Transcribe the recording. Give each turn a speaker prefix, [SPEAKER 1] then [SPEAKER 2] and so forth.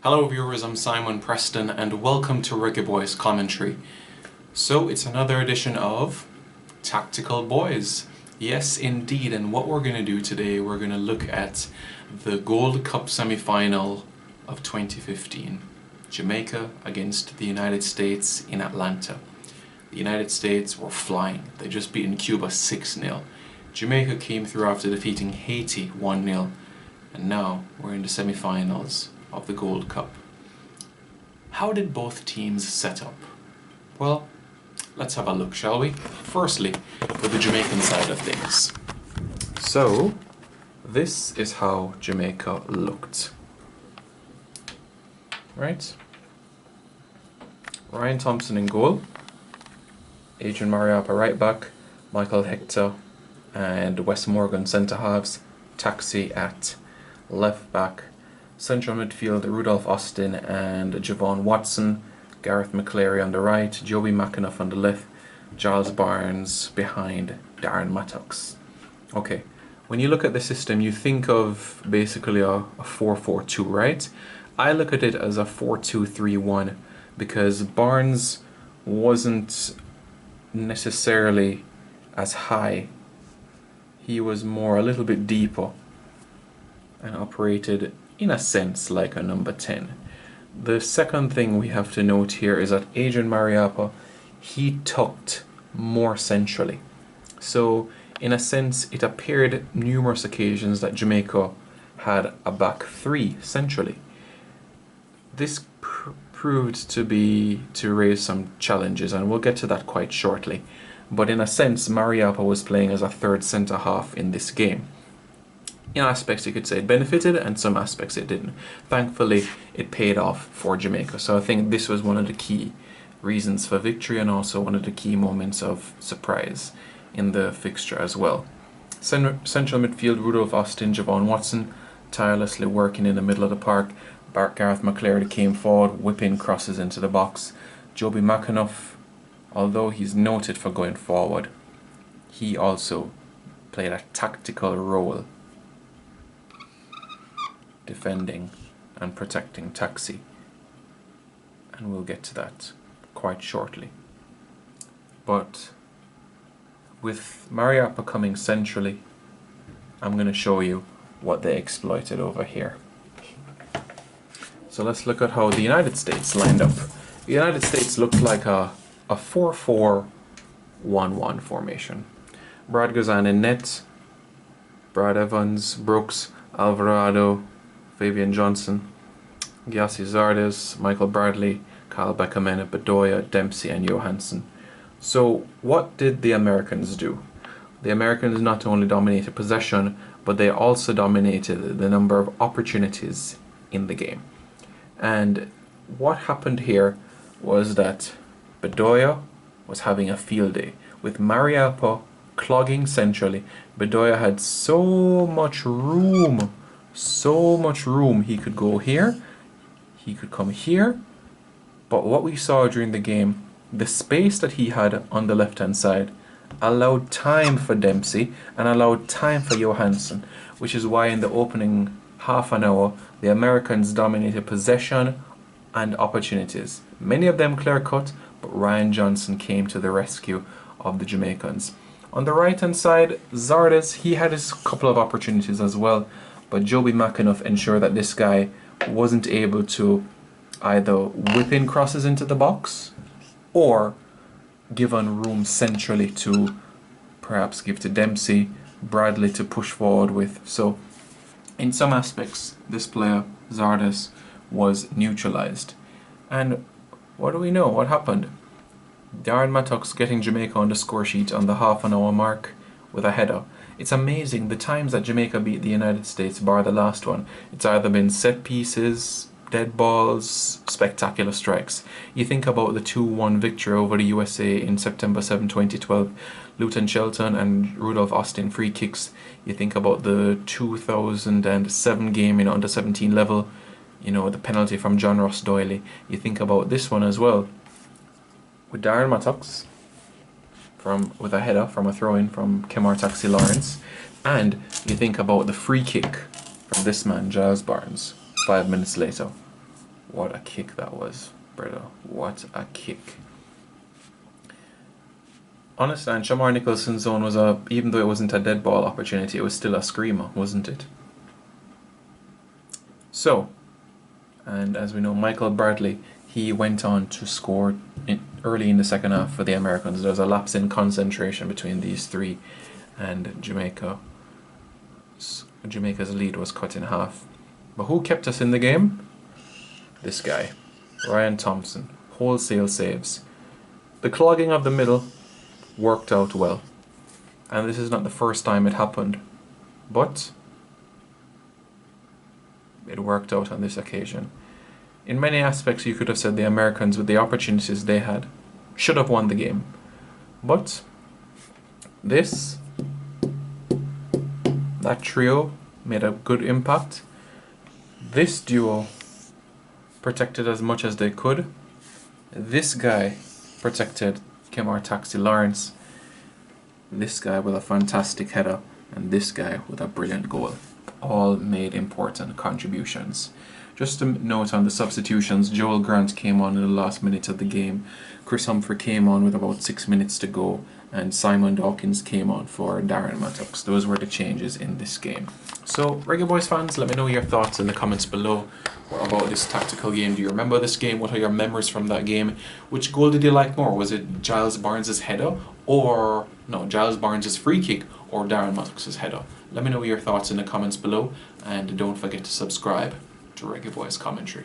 [SPEAKER 1] Hello viewers, I'm Simon Preston and welcome to Reggae Boyz commentary. So it's another edition of Tactical Boyz. Yes indeed, and what we're going to do today, we're going to look at the Gold Cup semi-final of 2015. Jamaica against the United States in Atlanta. The United States were flying. They just beaten Cuba 6-0. Jamaica came through after defeating Haiti 1-0. And now we're in the semi-finals of the Gold Cup. How did both teams set up? Well, let's have a look, shall we? Firstly, with the Jamaican side of things. So, this is how Jamaica looked. Right? Ryan Thompson in goal. Adrian Mariappa right back. Michael Hector and Wes Morgan centre halves. Taxi at left back. Central midfield, Rudolph Austin and Javon Watson. Gareth McCleary on the right, Joey McAnuff on the left, Giles Barnes behind Darren Mattox. Okay, when you look at the system, you think of basically a 4-4-2, right? I look at it as a 4-2-3-1 because Barnes wasn't necessarily as high. He was more a little bit deeper and operated in a sense like a number 10. The second thing we have to note here is that Adrian Mariappa, he tucked more centrally. So in a sense, it appeared numerous occasions that Jamaica had a back three centrally. This proved to raise some challenges, and we'll get to that quite shortly. But in a sense, Mariappa was playing as a third centre half in this game. In aspects you could say it benefited, and some aspects it didn't. Thankfully, it paid off for Jamaica. So I think this was one of the key reasons for victory, and also one of the key moments of surprise in the fixture as well. Central midfield, Rudolph Austin, Javon Watson, tirelessly working in the middle of the park. Gareth McCleary came forward, whipping crosses into the box. Joby McAnuff, although he's noted for going forward, he also played a tactical role defending and protecting Taxi, and we'll get to that quite shortly. But with Mariappa coming centrally, I'm going to show you what they exploited over here. So let's look at how the United States lined up. The United States looked like a 4-4-1-1 formation. Brad Guzan in net, Brad Evans, Brooks, Alvarado, Fabian Johnson, Gyasi Zardes, Michael Bradley, Kyle Beckham, Bedoya, Dempsey and Johansson. So what did the Americans do? The Americans not only dominated possession, but they also dominated the number of opportunities in the game. And what happened here was that Bedoya was having a field day. With Mariappa clogging centrally, Bedoya had so much room. He could go here, he could come here, but what we saw during the game, the space that he had on the left hand side allowed time for Dempsey and allowed time for Johansson, which is why in the opening half an hour the Americans dominated possession and opportunities. Many of them clear cut, but Ryan Johnson came to the rescue of the Jamaicans. On the right hand side, Zardes, he had his couple of opportunities as well, but Joby McAnuff ensured that this guy wasn't able to either whip in crosses into the box or given room centrally to perhaps give to Dempsey, Bradley to push forward with. So in some aspects, this player, Zardes, was neutralized. And what do we know? What happened? Darren Mattox getting Jamaica on the score sheet on the half an hour mark with a header. It's amazing the times that Jamaica beat the United States, bar the last one. It's either been set pieces, dead balls, spectacular strikes. You think about the 2-1 victory over the USA in September 7, 2012, Luton Shelton and Rudolph Austin free kicks. You think about the 2007 game in under 17 level, you know, the penalty from John Ross Doyley. You think about this one as well, with Darren Mattox with a header from a throw-in from Kemar Taxi Lawrence, and you think about the free kick from this man, Giles Barnes, 5 minutes later. What a kick that was, brother. What a kick. Honestly, and Shamar Nicholson's zone was even though it wasn't a dead ball opportunity, it was still a screamer, wasn't it? So, and as we know, Michael Bradley, he went on to score early in the second half for the Americans. There was a lapse in concentration between these three, and Jamaica's lead was cut in half. But who kept us in the game? This guy, Ryan Thompson. Wholesale saves. The clogging of the middle worked out well. And this is not the first time it happened. But it worked out on this occasion. In many aspects, you could have said the Americans, with the opportunities they had, should have won the game. But that trio made a good impact. This duo protected as much as they could. This guy protected Kemar Taxi Lawrence. This guy with a fantastic header, and this guy with a brilliant goal. All made important contributions. Just a note on the substitutions, Joel Grant came on in the last minute of the game. Chris Humphrey came on with about 6 minutes to go, and Simon Dawkins came on for Darren Mattox. Those were the changes in this game. So, Reggae Boys fans, let me know your thoughts in the comments below. What about this tactical game? Do you remember this game? What are your memories from that game? Which goal did you like more? Was it Giles Barnes' header, or no, Giles Barnes' free kick, or Darren Mattox's header? Let me know your thoughts in the comments below, and don't forget to subscribe to Reggae Boys Commentary.